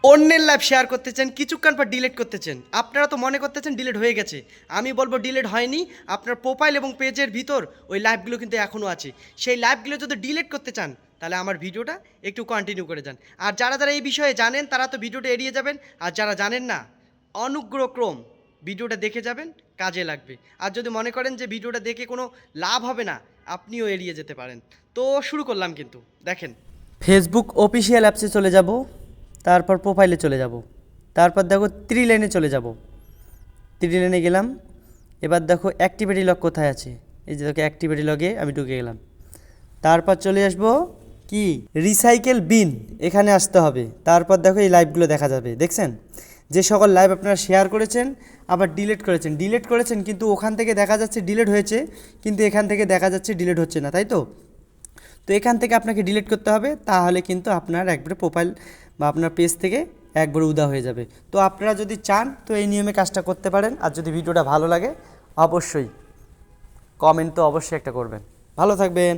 অন্যের live share করতেছেন, কিছুক্ষণ পর ডিলিট করতেছেন। আপনারা তো মনে করতেছেন ডিলিট হয়ে গেছে, আমি বলবো ডিলিট হয়নি। আপনার প্রোফাইল এবং পেজের ভিতর ওই লাইভগুলো কিন্তু এখনও আছে। সেই লাইভগুলো যদি ডিলিট করতে চান তাহলে আমার ভিডিওটা একটু কন্টিনিউ করে যান। আর যারা যারা এই বিষয়ে জানেন তারা তো ভিডিওটা এড়িয়ে যাবেন, আর যারা জানেন না অনুগ্রহক্রম ভিডিওটা দেখে যাবেন, কাজে লাগবে। আর যদি মনে করেন যে ভিডিওটা দেখে কোনো লাভ হবে না, আপনিও এড়িয়ে যেতে পারেন। তো শুরু করলাম কিন্তু দেখেন, ফেসবুক অফিসিয়াল অ্যাপসে চলে যাব, তারপর প্রোফাইলে চলে যাব, তারপর দেখো থ্রি লাইনে চলে যাব। থ্রি লাইনে গেলাম, এবার দেখো অ্যাক্টিভিটি লগ কোথায় আছে, এই যে দেখো অ্যাক্টিভিটি লগে আমি ঢুকে গেলাম। তারপর চলে আসবো কি রিসাইকেল বিন, এখানে আসতে হবে। তারপর দেখো এই লাইভগুলো দেখা যাবে, দেখছেন যে সকল লাইভ আপনারা শেয়ার করেছেন আবার ডিলিট করেছেন কিন্তু ওখান থেকে দেখা যাচ্ছে ডিলিট হয়েছে, কিন্তু এখান থেকে দেখা যাচ্ছে ডিলিট হচ্ছে না, তাই তো। তো এখান থেকে আপনাকে ডিলিট করতে হবে, তাহলে কিন্তু আপনার একবারে প্রোফাইল বা আপনার পেজ থেকে একবারে উদা হয়ে যাবে। তো আপনারা যদি চান তো এই নিয়মে কাজটা করতে পারেন। আর যদি ভিডিওটা ভালো লাগে অবশ্যই কমেন্ট তো অবশ্যই একটা করবেন। ভালো থাকবেন।